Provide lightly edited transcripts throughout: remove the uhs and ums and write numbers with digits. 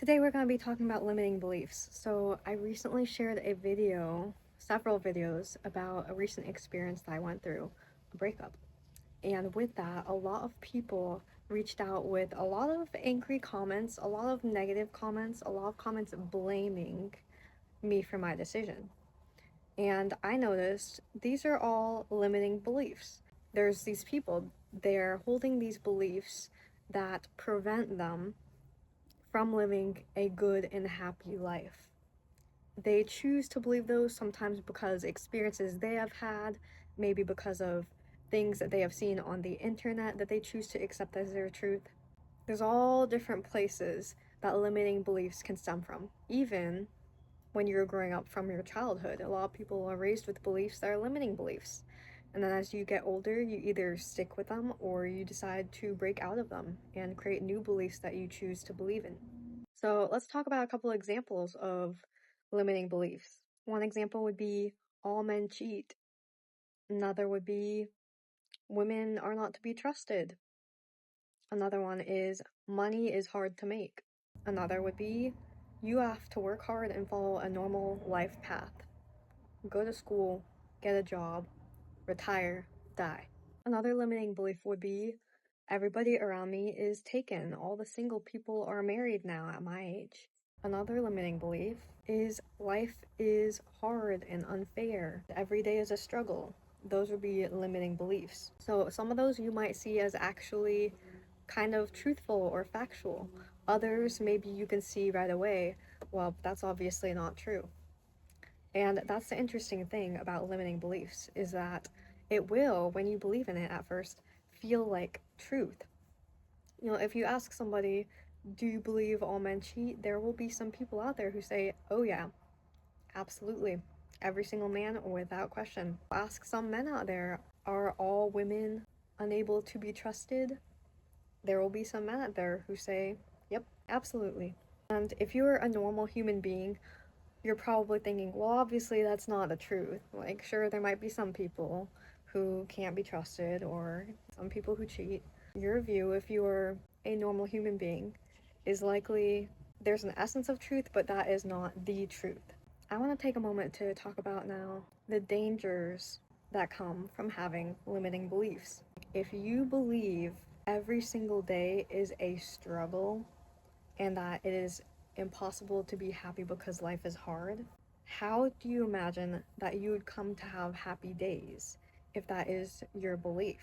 Today we're going to be talking about limiting beliefs. So I recently shared several videos about a recent experience that I went through, a breakup. And with that, a lot of people reached out with a lot of angry comments, a lot of negative comments, a lot of comments blaming me for my decision. And I noticed these are all limiting beliefs. There's these people, they're holding these beliefs that prevent them from living a good and happy life. They choose to believe those sometimes because experiences they have had, maybe because of things that they have seen on the internet that they choose to accept as their truth. There's all different places that limiting beliefs can stem from. Even when you're growing up from your childhood, a lot of people are raised with beliefs that are limiting beliefs. And then as you get older, you either stick with them or you decide to break out of them and create new beliefs that you choose to believe in. So let's talk about a couple examples of limiting beliefs. One example would be all men cheat. Another would be women are not to be trusted. Another one is money is hard to make. Another would be you have to work hard and follow a normal life path. Go to school, get a job, retire, die. Another limiting belief would be everybody around me is taken. All the single people are married now at my age. Another limiting belief is life is hard and unfair. Every day is a struggle. Those would be limiting beliefs. So some of those you might see as actually kind of truthful or factual. Others maybe you can see right away, well, that's obviously not true. And that's the interesting thing about limiting beliefs is that it will, when you believe in it at first, feel like truth. If you ask somebody, do you believe all men cheat? There will be some people out there who say, oh yeah, absolutely. Every single man without question. Ask some men out there, are all women unable to be trusted? There will be some men out there who say, yep, absolutely. And if you're a normal human being, you're probably thinking, well, obviously that's not the truth. Like, sure, there might be some people who can't be trusted or some people who cheat. Your view, if you are a normal human being, is likely there's an essence of truth, but that is not the truth. I want to take a moment to talk about now the dangers that come from having limiting beliefs. If you believe every single day is a struggle and that it is impossible to be happy because life is hard, how do you imagine that you would come to have happy days if that is your belief?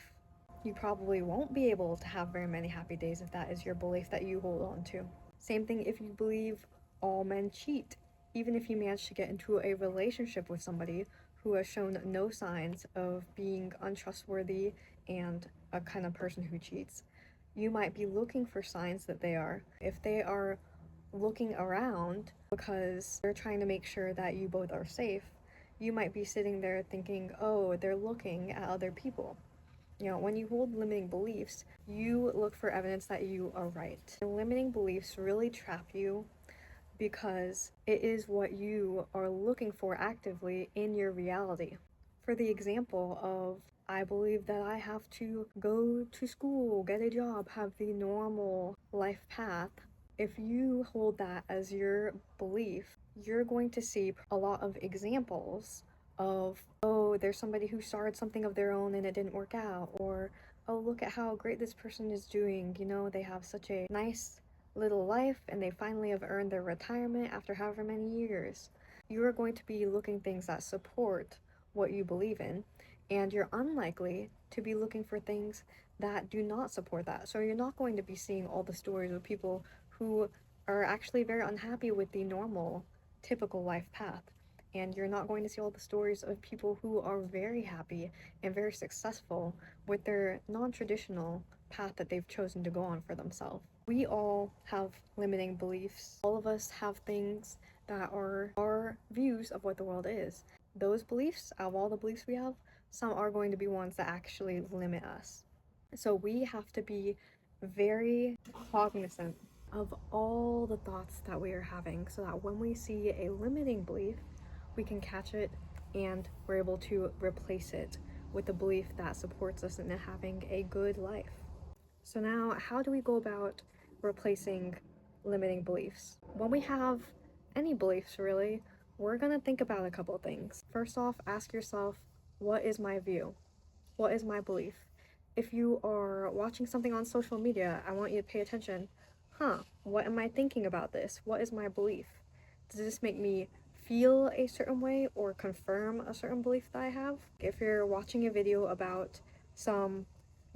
You probably won't be able to have very many happy days if that is your belief that you hold on to. Same thing if you believe all men cheat. Even if you manage to get into a relationship with somebody who has shown no signs of being untrustworthy and a kind of person who cheats, you might be looking for signs that they are. If they are looking around because they're trying to make sure that you both are safe, you might be sitting there thinking, oh, they're looking at other people. When you hold limiting beliefs, you look for evidence that you are right. And limiting beliefs really trap you because it is what you are looking for actively in your reality. For the example of, I believe that I have to go to school, get a job, have the normal life path. If you hold that as your belief, you're going to see a lot of examples of, oh, there's somebody who started something of their own and it didn't work out, or, oh, look at how great this person is doing. They have such a nice little life and they finally have earned their retirement after however many years. You are going to be looking things that support what you believe in, and you're unlikely to be looking for things that do not support that. So you're not going to be seeing all the stories of people who are actually very unhappy with the normal, typical life path. And you're not going to see all the stories of people who are very happy and very successful with their non-traditional path that they've chosen to go on for themselves. We all have limiting beliefs. All of us have things that are our views of what the world is. Those beliefs, out of all the beliefs we have, some are going to be ones that actually limit us. So we have to be very cognizant of all the thoughts that we are having so that when we see a limiting belief, we can catch it and we're able to replace it with a belief that supports us in having a good life. So now, how do we go about replacing limiting beliefs. When we have any beliefs, really, we're gonna think about a couple things. First off, ask yourself, what is my view? What is my belief? If you are watching something on social media, I want you to pay attention. What am I thinking about this? What is my belief? Does this make me feel a certain way or confirm a certain belief that I have? If you're watching a video about some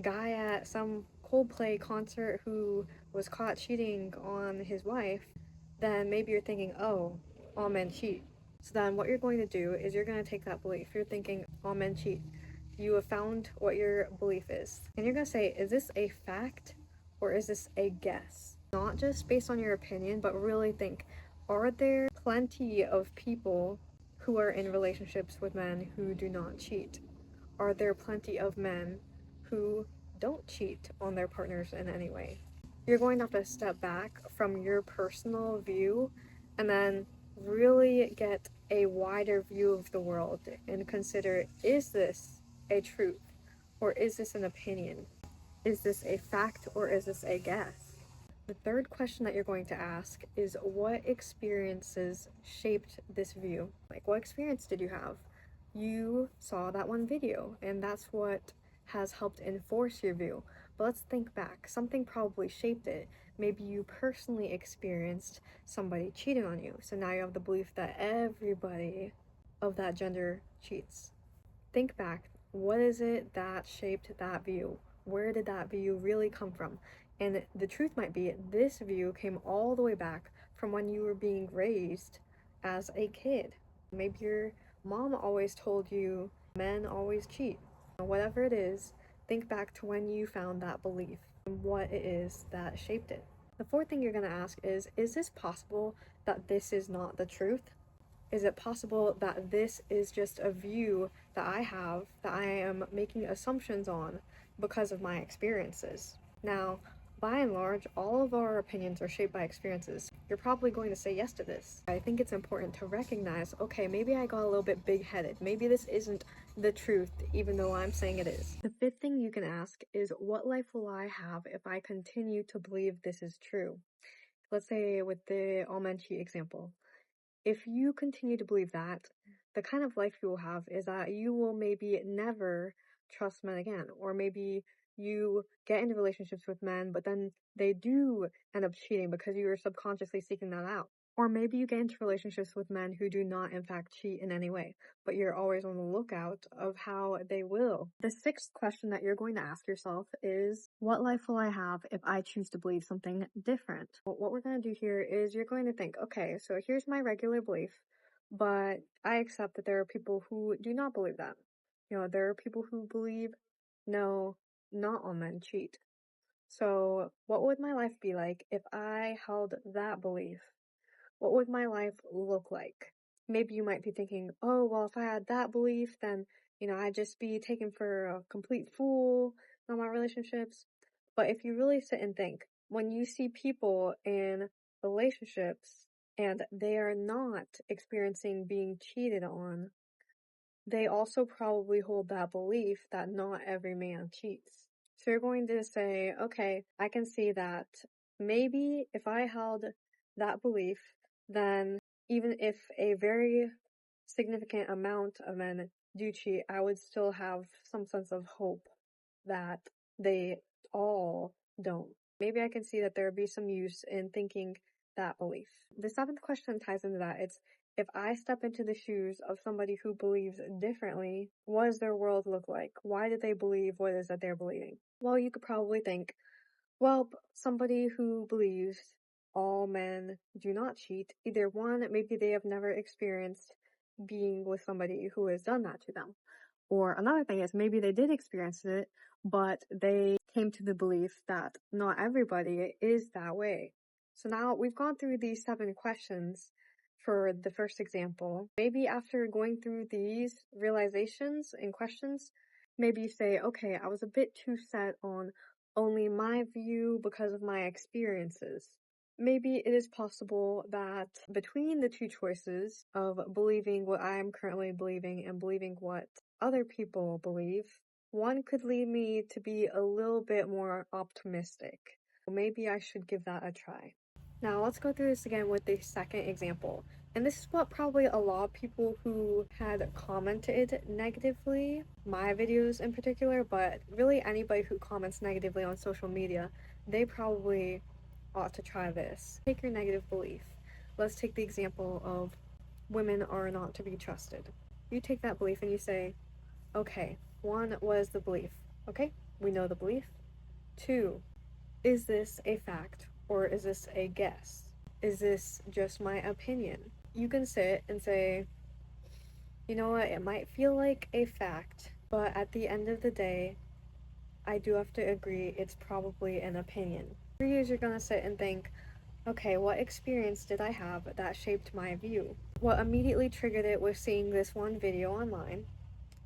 guy at some Coldplay concert who was caught cheating on his wife, then maybe you're thinking, oh, all men cheat. So then what you're going to do is you're going to take that belief. You're thinking, all men cheat. You have found what your belief is. And you're going to say, is this a fact or is this a guess? Not just based on your opinion, but really think, are there plenty of people who are in relationships with men who do not cheat? Are there plenty of men who don't cheat on their partners in any way? You're going to have to step back from your personal view and then really get a wider view of the world and consider, is this a truth or is this an opinion? Is this a fact or is this a guess? The third question that you're going to ask is, what experiences shaped this view? Like, what experience did you have? You saw that one video, and that's what has helped enforce your view. But let's think back. Something probably shaped it. Maybe you personally experienced somebody cheating on you, so now you have the belief that everybody of that gender cheats. Think back. What is it that shaped that view? Where did that view really come from? And the truth might be, this view came all the way back from when you were being raised as a kid. Maybe your mom always told you men always cheat. Whatever it is, think back to when you found that belief and what it is that shaped it. The fourth thing you're going to ask is this possible that this is not the truth? Is it possible that this is just a view that I have that I am making assumptions on because of my experiences? Now, by and large, all of our opinions are shaped by experiences. You're probably going to say yes to this. I think it's important to recognize, okay, maybe I got a little bit big-headed. Maybe this isn't the truth, even though I'm saying it is. The fifth thing you can ask is, what life will I have if I continue to believe this is true? Let's say with the all men cheat example. If you continue to believe that, the kind of life you will have is that you will maybe never trust men again, or maybe you get into relationships with men, but then they do end up cheating because you are subconsciously seeking that out. Or maybe you get into relationships with men who do not in fact cheat in any way, but you're always on the lookout of how they will. The sixth question that you're going to ask yourself is, what life will I have if I choose to believe something different? What we're going to do here is you're going to think, okay, so here's my regular belief, but I accept that there are people who do not believe that. There are people who believe, no, not all men cheat. So what would my life be like if I held that belief? What would my life look like? Maybe you might be thinking, oh, well, if I had that belief, then, I'd just be taken for a complete fool in all my relationships. But if you really sit and think, when you see people in relationships and they are not experiencing being cheated on, they also probably hold that belief that not every man cheats. So you're going to say, okay, I can see that maybe if I held that belief, then even if a very significant amount of men do cheat, I would still have some sense of hope that they all don't. Maybe I can see that there would be some use in thinking that belief. The seventh question ties into that. It's, if I step into the shoes of somebody who believes differently, what does their world look like? Why do they believe what it is that they're believing? Well, you could probably think, well, somebody who believes all men do not cheat, either one, maybe they have never experienced being with somebody who has done that to them. Or another thing is, maybe they did experience it, but they came to the belief that not everybody is that way. So now we've gone through these 7 questions for the first example. Maybe after going through these realizations and questions, maybe you say, okay, I was a bit too set on only my view because of my experiences. Maybe it is possible that between the two choices of believing what I am currently believing and believing what other people believe, one could lead me to be a little bit more optimistic. Maybe I should give that a try. Now let's go through this again with the second example. And this is what probably a lot of people who had commented negatively, my videos in particular, but really anybody who comments negatively on social media, they probably ought to try this. Take your negative belief. Let's take the example of women are not to be trusted. You take that belief and you say, okay, one, what is the belief? Okay, we know the belief. Two, is this a fact or is this a guess? Is this just my opinion? You can sit and say, you know what, it might feel like a fact, but at the end of the day, I do have to agree it's probably an opinion. 3 years, you're gonna sit and think, okay, what experience did I have that shaped my view? What immediately triggered it was seeing this one video online,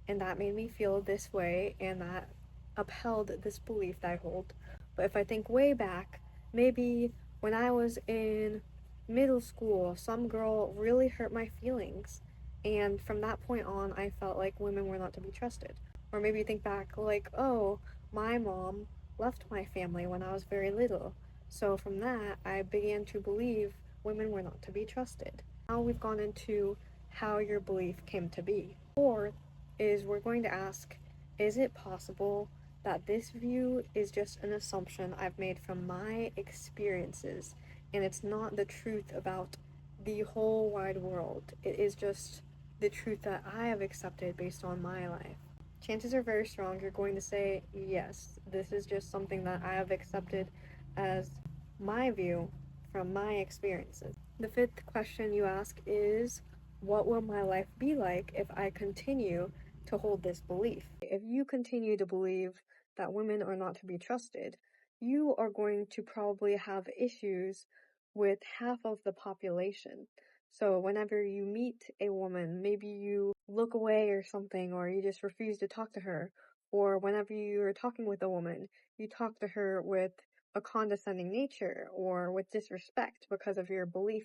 and that made me feel this way, and that upheld this belief that I hold. But if I think way back, maybe when I was in middle school, some girl really hurt my feelings, and from that point on, I felt like women were not to be trusted. Or maybe think back, like, oh, my mom left my family when I was very little, so from that, I began to believe women were not to be trusted. Now we've gone into how your belief came to be. Or is we're going to ask, is it possible that this view is just an assumption I've made from my experiences and it's not the truth about the whole wide world? It is just the truth that I have accepted based on my life. Chances are very strong you're going to say, yes, this is just something that I have accepted as my view from my experiences. The fifth question you ask is, what will my life be like if I continue to hold this belief? If you continue to believe that women are not to be trusted, you are going to probably have issues with half of the population. So whenever you meet a woman, maybe you look away or something, or you just refuse to talk to her, or whenever you're talking with a woman, you talk to her with a condescending nature or with disrespect because of your belief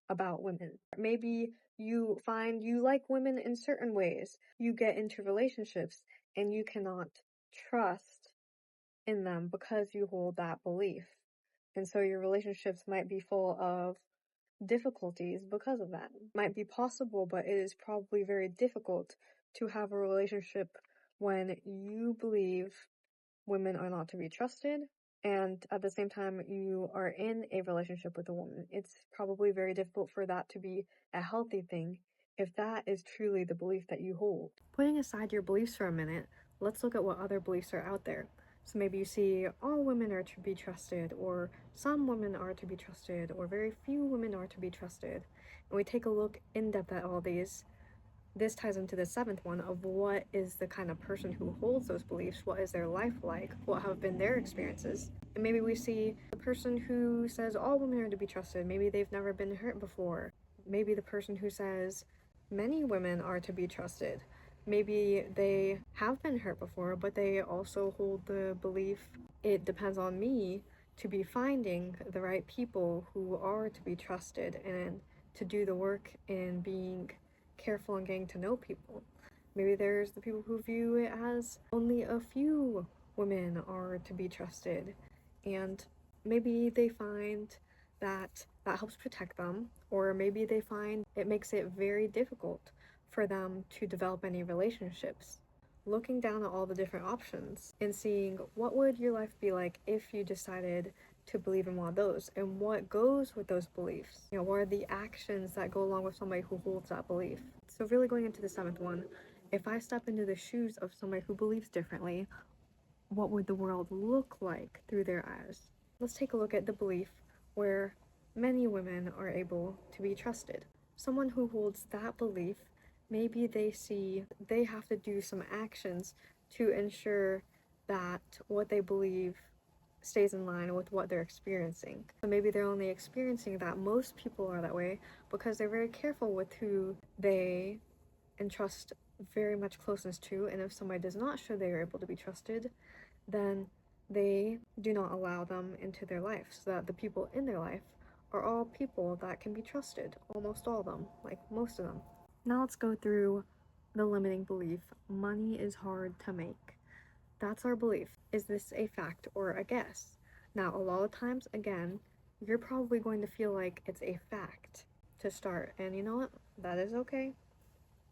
about women. Maybe you find you like women in certain ways. You get into relationships and you cannot trust in them because you hold that belief. And so your relationships might be full of difficulties because of that. It might be possible, but it is probably very difficult to have a relationship when you believe women are not to be trusted, and at the same time you are in a relationship with a woman. It's probably very difficult for that to be a healthy thing if that is truly the belief that you hold. Putting aside your beliefs for a minute, let's look at what other beliefs are out there. So maybe you see all women are to be trusted, or some women are to be trusted, or very few women are to be trusted. And we take a look in depth at all these. This ties into the seventh one of what is the kind of person who holds those beliefs, what is their life like, what have been their experiences. And maybe we see the person who says all women are to be trusted, maybe they've never been hurt before. Maybe the person who says many women are to be trusted, maybe they have been hurt before, but they also hold the belief it depends on me to be finding the right people who are to be trusted and to do the work in being careful and getting to know people. Maybe there's the people who view it as only a few women are to be trusted, and maybe they find that that helps protect them, or maybe they find it makes it very difficult for them to develop any relationships. Looking down at all the different options and seeing what would your life be like if you decided to believe in one of those, and what goes with those beliefs. You know, what are the actions that go along with somebody who holds that belief? So really going into the seventh one, if I step into the shoes of somebody who believes differently, what would the world look like through their eyes? Let's take a look at the belief where many women are able to be trusted. Someone who holds that belief, maybe they see they have to do some actions to ensure that what they believe stays in line with what they're experiencing. So maybe they're only experiencing that. Most people are that way because they're very careful with who they entrust very much closeness to, and if somebody does not show they are able to be trusted, then they do not allow them into their life, so that the people in their life are all people that can be trusted, almost all of them, like most of them. Now let's go through the limiting belief. Money is hard to make. That's our belief. Is this a fact or a guess? Now, a lot of times, again, you're probably going to feel like it's a fact to start. And you know what? That is okay.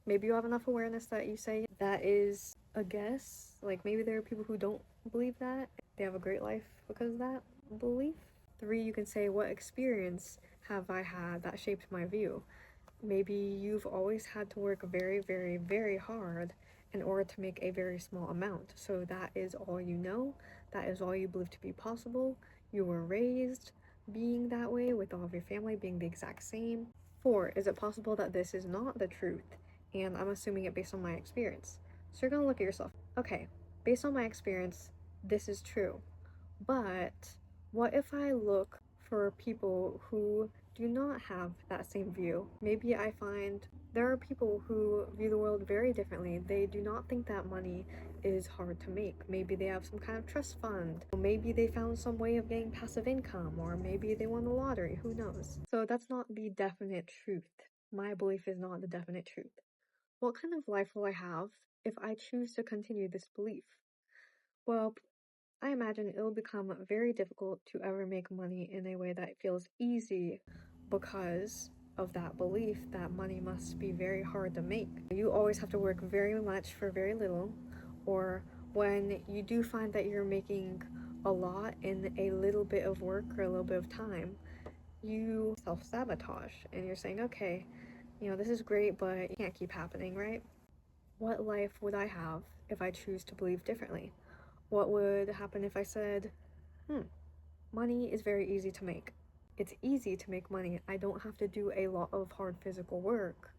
Maybe you have enough awareness that you say that is a guess. Like maybe there are people who don't believe that. They have a great life because of that belief. 3, you can say, what experience have I had that shaped my view? Maybe you've always had to work very, very, very hard in order to make a very small amount. So that is all you know. That is all you believe to be possible. You were raised being that way, with all of your family being the exact same. 4, is it possible that this is not the truth and I'm assuming it based on my experience? So you're gonna look at yourself. Okay, based on my experience, this is true. But what if I look for people who do not have that same view? Maybe I find there are people who view the world very differently. They do not think that money is hard to make. Maybe they have some kind of trust fund. Maybe they found some way of getting passive income, or maybe they won the lottery. Who knows? So that's not the definite truth. My belief is not the definite truth. What kind of life will I have if I choose to continue this belief? Well, I imagine it'll become very difficult to ever make money in a way that feels easy because of that belief that money must be very hard to make. You always have to work very much for very little, or when you do find that you're making a lot in a little bit of work or a little bit of time, you self-sabotage and you're saying, okay, this is great, but it can't keep happening, right? What life would I have if I choose to believe differently? What would happen if I said, money is very easy to make. It's easy to make money. I don't have to do a lot of hard physical work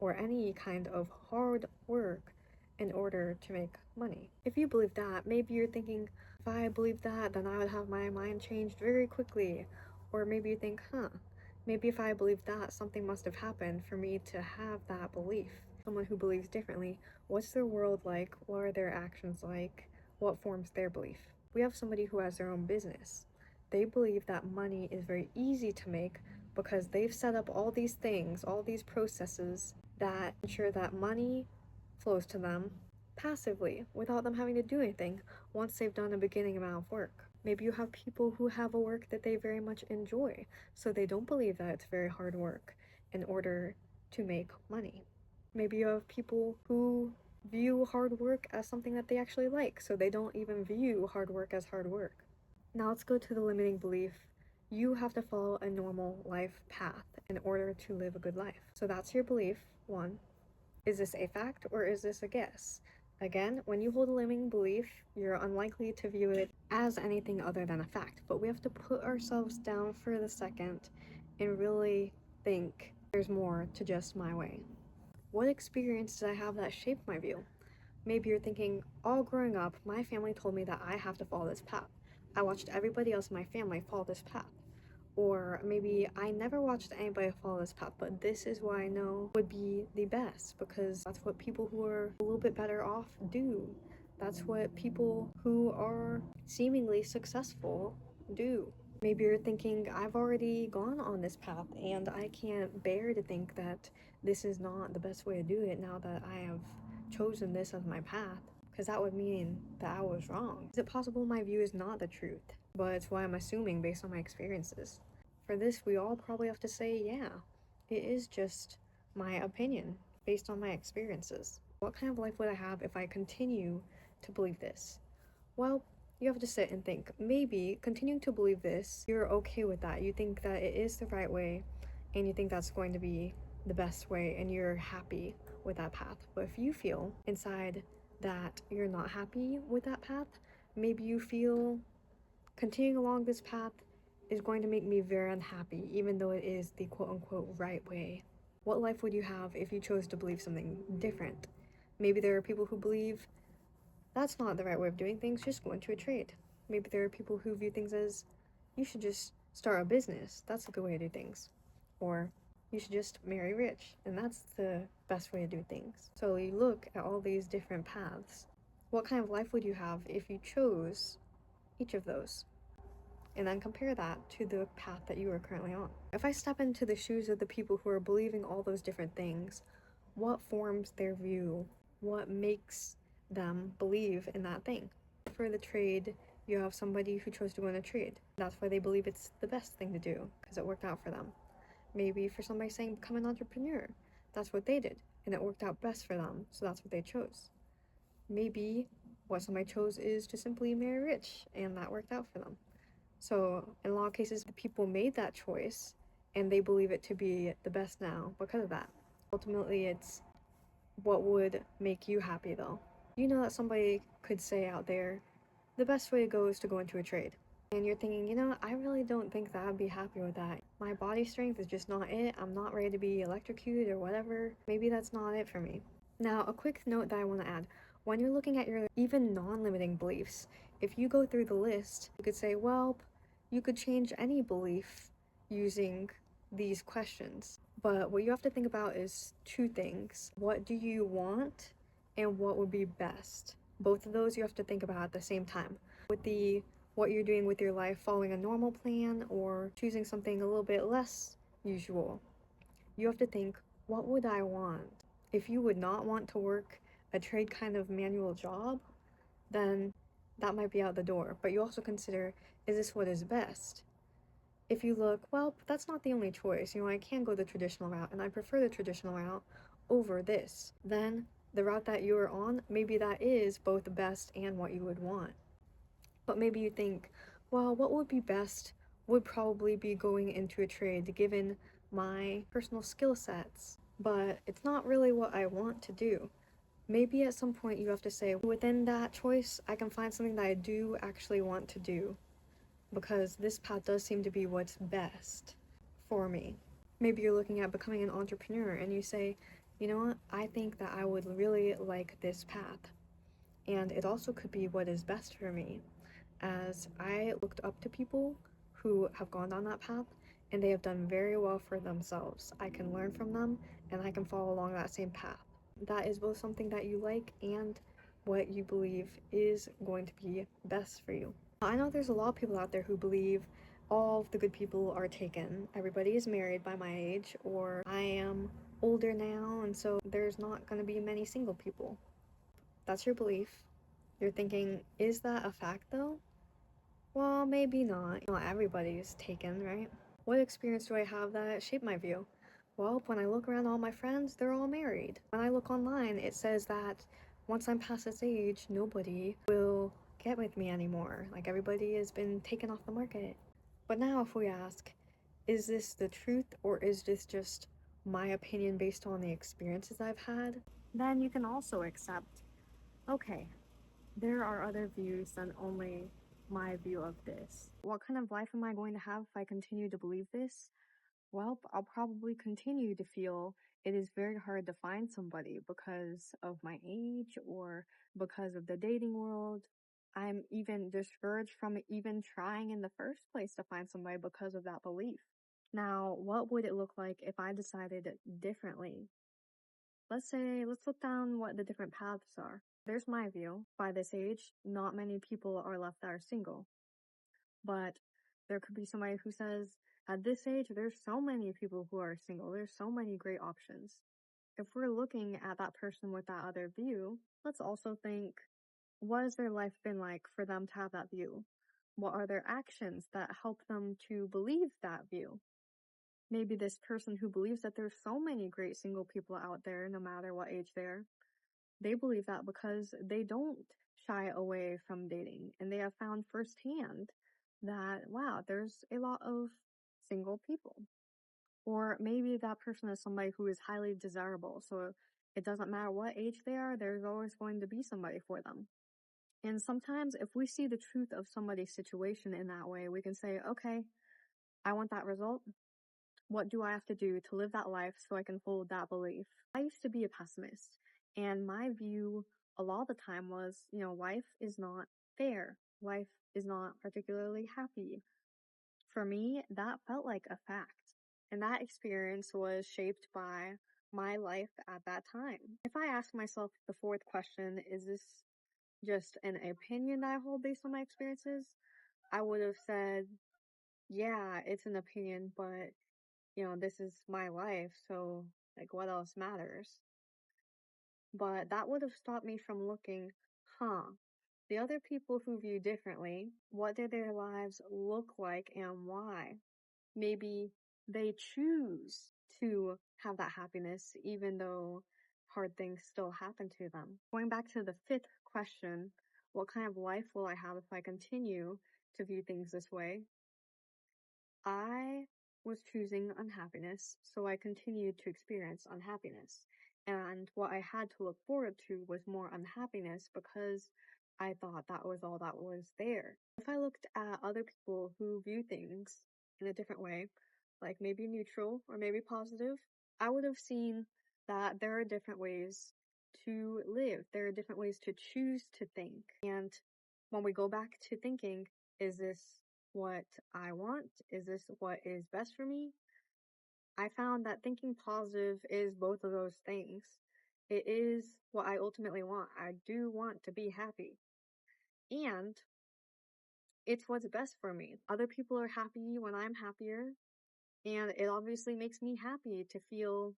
or any kind of hard work in order to make money. If you believe that, maybe you're thinking, if I believe that, then I would have my mind changed very quickly. Or maybe you think, maybe if I believe that, something must have happened for me to have that belief. Someone who believes differently, what's their world like? What are their actions like? What forms their belief? We have somebody who has their own business. They believe that money is very easy to make because they've set up all these things, all these processes that ensure that money flows to them passively without them having to do anything once they've done a beginning amount of work. Maybe you have people who have a work that they very much enjoy, so they don't believe that it's very hard work in order to make money. Maybe you have people who view hard work as something that they actually like, so they don't even view hard work as hard work. Now let's go to the limiting belief. You have to follow a normal life path in order to live a good life. So that's your belief, 1. Is this a fact or is this a guess? Again, when you hold a limiting belief, you're unlikely to view it as anything other than a fact. But we have to put ourselves down for the second and really think there's more to just my way. What experience did I have that shaped my view? Maybe you're thinking, all growing up, my family told me that I have to follow this path. I watched everybody else in my family follow this path. Or maybe I never watched anybody follow this path, but this is what I know would be the best because that's what people who are a little bit better off do. That's what people who are seemingly successful do. Maybe you're thinking, I've already gone on this path and I can't bear to think that this is not the best way to do it now that I have chosen this as my path, because that would mean that I was wrong. Is it possible my view is not the truth, but it's what I'm assuming based on my experiences? For this, we all probably have to say, yeah, it is just my opinion based on my experiences. What kind of life would I have if I continue to believe this? Well, you have to sit and think. Maybe continuing to believe this, you're okay with that. You think that it is the right way, and you think that's going to be the best way, and you're happy with that path. But if you feel inside that you're not happy with that path, maybe you feel continuing along this path is going to make me very unhappy, even though it is the quote-unquote right way. What life would you have if you chose to believe something different? Maybe there are people who believe that's not the right way of doing things, just go into a trade. Maybe there are people who view things as, you should just start a business, that's a good way to do things. Or, you should just marry rich, and that's the best way to do things. So you look at all these different paths. What kind of life would you have if you chose each of those? And then compare that to the path that you are currently on. If I step into the shoes of the people who are believing all those different things, what forms their view? What makes them believe in that thing? For the trade you have somebody who chose to go in a trade. That's why they believe it's the best thing to do, because it worked out for them. Maybe for somebody saying become an entrepreneur, that's what they did, and it worked out best for them, so that's what they chose. Maybe what somebody chose is to simply marry rich, and that worked out for them. So in a lot of cases, the people made that choice, and they believe it to be the best now because of that. Ultimately, it's what would make you happy though. You know that somebody could say out there, the best way to go is to go into a trade. And you're thinking, I really don't think that I'd be happy with that. My body strength is just not it. I'm not ready to be electrocuted or whatever. Maybe that's not it for me. Now, a quick note that I want to add. When you're looking at your even non-limiting beliefs, if you go through the list, you could say, well, you could change any belief using these questions. But what you have to think about is two things. What do you want and what would be best? Both of those you have to think about at the same time. With the what you're doing with your life, following a normal plan or choosing something a little bit less usual, you have to think, what would I want? If you would not want to work a trade kind of manual job, then that might be out the door. But you also consider, is this what is best? If you look, well, that's not the only choice. I can go the traditional route, and I prefer the traditional route over this. Then the route that you're on, maybe that is both the best and what you would want. But maybe you think, well, what would be best would probably be going into a trade given my personal skill sets, but it's not really what I want to do. Maybe at some point you have to say, within that choice, I can find something that I do actually want to do, because this path does seem to be what's best for me. Maybe you're looking at becoming an entrepreneur and you say, you know what, I think that I would really like this path, and it also could be what is best for me, as I looked up to people who have gone down that path and they have done very well for themselves. I can learn from them and I can follow along that same path. That is both something that you like and what you believe is going to be best for you. I know there's a lot of people out there who believe all of the good people are taken. Everybody is married by my age, or I am older now, and so there's not going to be many single people. That's your belief. You're thinking, is that a fact though? Well, maybe not. Not everybody's taken, right? What experience do I have that shaped my view? Well, when I look around all my friends, they're all married. When I look online, it says that once I'm past this age, nobody will get with me anymore. Like, everybody has been taken off the market. But now if we ask, is this the truth or is this just my opinion based on the experiences I've had? Then you can also accept, okay, there are other views than only my view of this. What kind of life am I going to have if I continue to believe this? Well, I'll probably continue to feel it is very hard to find somebody because of my age or because of the dating world. I'm even discouraged from even trying in the first place to find somebody because of that belief. Now, what would it look like if I decided differently? Let's look down what the different paths are. There's my view. By this age, not many people are left that are single. But there could be somebody who says, at this age, there's so many people who are single. There's so many great options. If we're looking at that person with that other view, let's also think, what has their life been like for them to have that view? What are their actions that help them to believe that view? Maybe this person who believes that there's so many great single people out there, no matter what age they believe that because they don't shy away from dating, and they have found firsthand that, wow, there's a lot of single people. Or maybe that person is somebody who is highly desirable, so it doesn't matter what age they are, there's always going to be somebody for them. And sometimes if we see the truth of somebody's situation in that way, we can say, okay, I want that result. What do I have to do to live that life so I can hold that belief? I used to be a pessimist, and my view a lot of the time was, life is not fair. Life is not particularly happy. For me, that felt like a fact. And that experience was shaped by my life at that time. If I ask myself the fourth question, is this just an opinion that I hold based on my experiences? I would have said, yeah, it's an opinion, but this is my life, so like what else matters? But that would have stopped me from looking, huh, The other people who view differently, what did their lives look like and why? Maybe they choose to have that happiness even though hard things still happen to them. Going back to the fifth question, what kind of life will I have if I continue to view things this way? I was choosing unhappiness, so I continued to experience unhappiness. And what I had to look forward to was more unhappiness because I thought that was all that was there. If I looked at other people who view things in a different way, like maybe neutral or maybe positive, I would have seen that there are different ways to live. There are different ways to choose to think. And when we go back to thinking, is this what I want? Is this what is best for me? I found that thinking positive is both of those things. It is what I ultimately want. I do want to be happy. And it's what's best for me. Other people are happy when I'm happier. And it obviously makes me happy to feel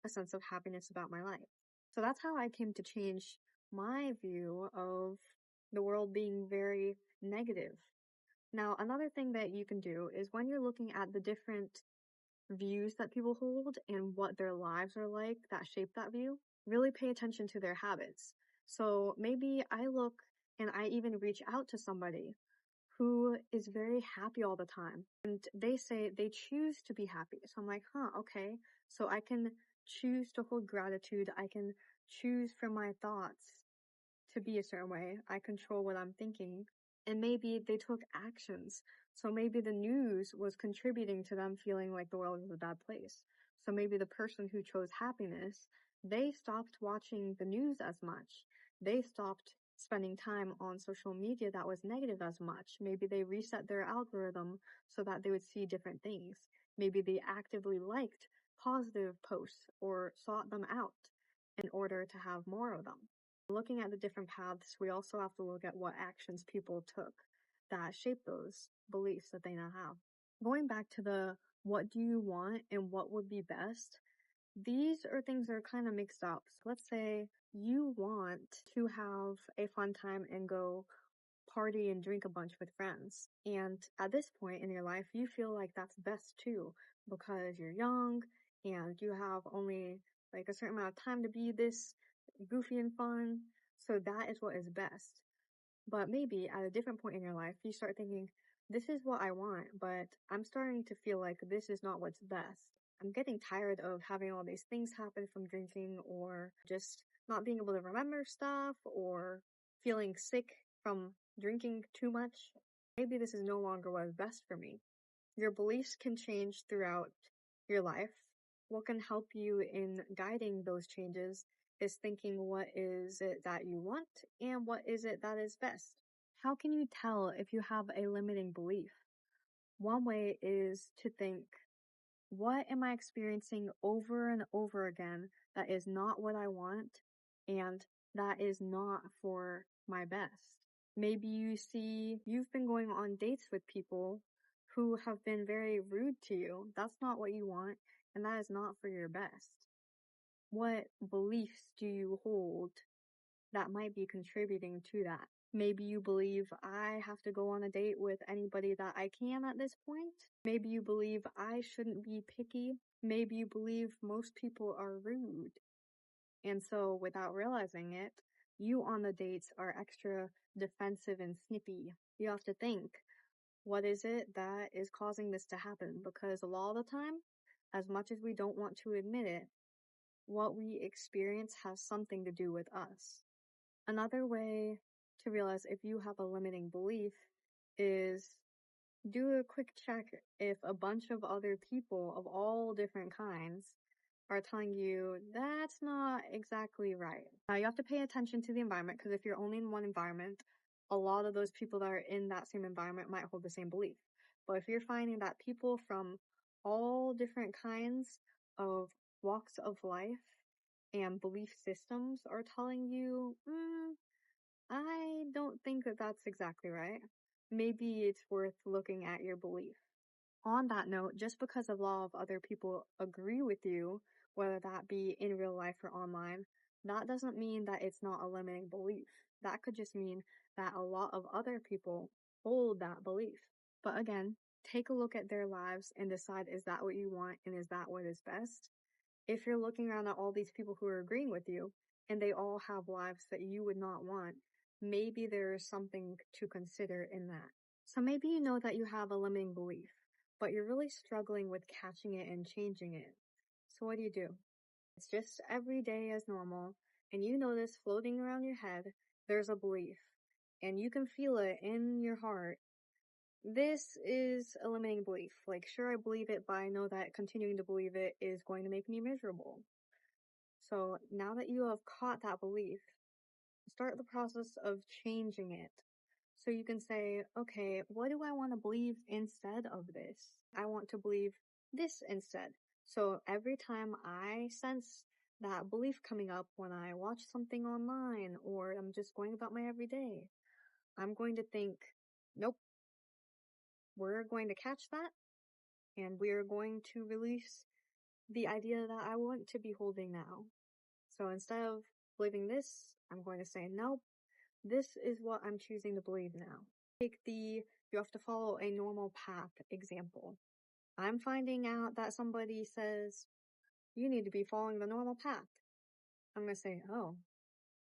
a sense of happiness about my life. So that's how I came to change my view of the world being very negative. Now, another thing that you can do is when you're looking at the different views that people hold and what their lives are like that shape that view, really pay attention to their habits. So maybe I look and I even reach out to somebody who is very happy all the time. And they say they choose to be happy. So I'm like, okay. So I can choose to hold gratitude. I can choose for my thoughts to be a certain way. I control what I'm thinking. And maybe they took actions. So maybe the news was contributing to them feeling like the world was a bad place. So maybe the person who chose happiness, they stopped watching the news as much. They stopped spending time on social media that was negative as much. Maybe they reset their algorithm so that they would see different things. Maybe they actively liked positive posts or sought them out in order to have more of them. Looking at the different paths, we also have to look at what actions people took that shape those beliefs that they now have. Going back to the what do you want and what would be best, these are things that are kind of mixed up. So let's say you want to have a fun time and go party and drink a bunch with friends. And at this point in your life, you feel like that's best too, because you're young and you have only like a certain amount of time to be this goofy and fun. So that is what is best. But maybe at a different point in your life, you start thinking, this is what I want, but I'm starting to feel like this is not what's best. I'm getting tired of having all these things happen from drinking or just not being able to remember stuff or feeling sick from drinking too much. Maybe this is no longer what is best for me. Your beliefs can change throughout your life. What can help you in guiding those changes is thinking what is it that you want and what is it that is best. How can you tell if you have a limiting belief? One way is to think, what am I experiencing over and over again that is not what I want and that is not for my best? Maybe you see you've been going on dates with people who have been very rude to you. That's not what you want, and that is not for your best. What beliefs do you hold that might be contributing to that? Maybe you believe I have to go on a date with anybody that I can at this point. Maybe you believe I shouldn't be picky. Maybe you believe most people are rude. And so without realizing it, you on the dates are extra defensive and snippy. You have to think, what is it that is causing this to happen? Because a lot of the time, as much as we don't want to admit it, what we experience has something to do with us. Another way to realize if you have a limiting belief is do a quick check if a bunch of other people of all different kinds are telling you that's not exactly right. Now you have to pay attention to the environment because if you're only in one environment, a lot of those people that are in that same environment might hold the same belief. But if you're finding that people from all different kinds of walks of life and belief systems are telling you, I don't think that that's exactly right. Maybe it's worth looking at your belief. On that note, just because a lot of other people agree with you, whether that be in real life or online, that doesn't mean that it's not a limiting belief. That could just mean that a lot of other people hold that belief. But again, take a look at their lives and decide, is that what you want and is that what is best? If you're looking around at all these people who are agreeing with you and they all have lives that you would not want, maybe there is something to consider in that. So maybe you know that you have a limiting belief, but you're really struggling with catching it and changing it. So what do? It's just every day as normal, and you notice floating around your head, there's a belief, and you can feel it in your heart. This is a limiting belief. Like, sure, I believe it, but I know that continuing to believe it is going to make me miserable. So now that you have caught that belief, start the process of changing it. So you can say, okay, what do I want to believe instead of this? I want to believe this instead. So every time I sense that belief coming up when I watch something online or I'm just going about my everyday, I'm going to think, nope, we're going to catch that and we're going to release the idea that I want to be holding now. So instead of believing this, I'm going to say, nope, this is what I'm choosing to believe now. Take the you have to follow a normal path example. I'm finding out that somebody says, you need to be following the normal path. I'm going to say, oh,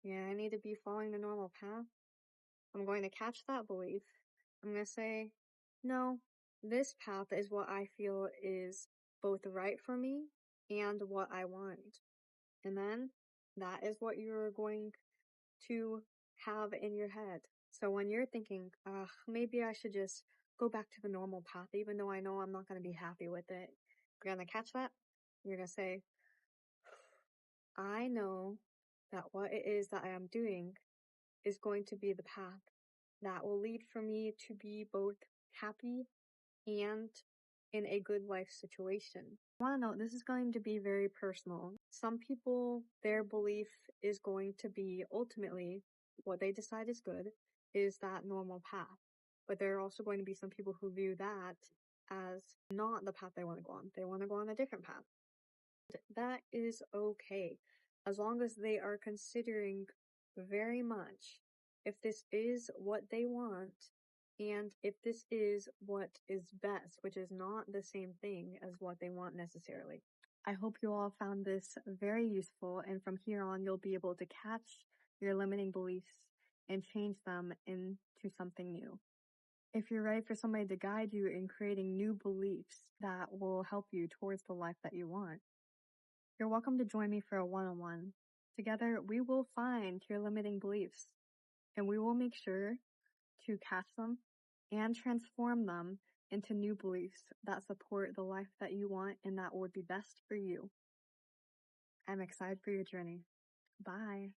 yeah, I need to be following the normal path. I'm going to catch that belief. I'm going to say, no, this path is what I feel is both right for me and what I want. And then that is what you're going to have in your head. So when you're thinking, maybe I should just go back to the normal path, even though I know I'm not going to be happy with it, you're going to catch that. You're going to say, I know that what it is that I am doing is going to be the path that will lead for me to be both happy and in a good life situation. I want to note this is going to be very personal. Some people, their belief is going to be ultimately what they decide is good is that normal path. But there are also going to be some people who view that as not the path they want to go on. They want to go on a different path. That is okay, as long as they are considering very much if this is what they want and if this is what is best, which is not the same thing as what they want necessarily. I hope you all found this very useful, and from here on you'll be able to catch your limiting beliefs and change them into something new. If you're ready for somebody to guide you in creating new beliefs that will help you towards the life that you want, you're welcome to join me for a one-on-one. Together, we will find your limiting beliefs, and we will make sure to catch them and transform them into new beliefs that support the life that you want and that would be best for you. I'm excited for your journey. Bye.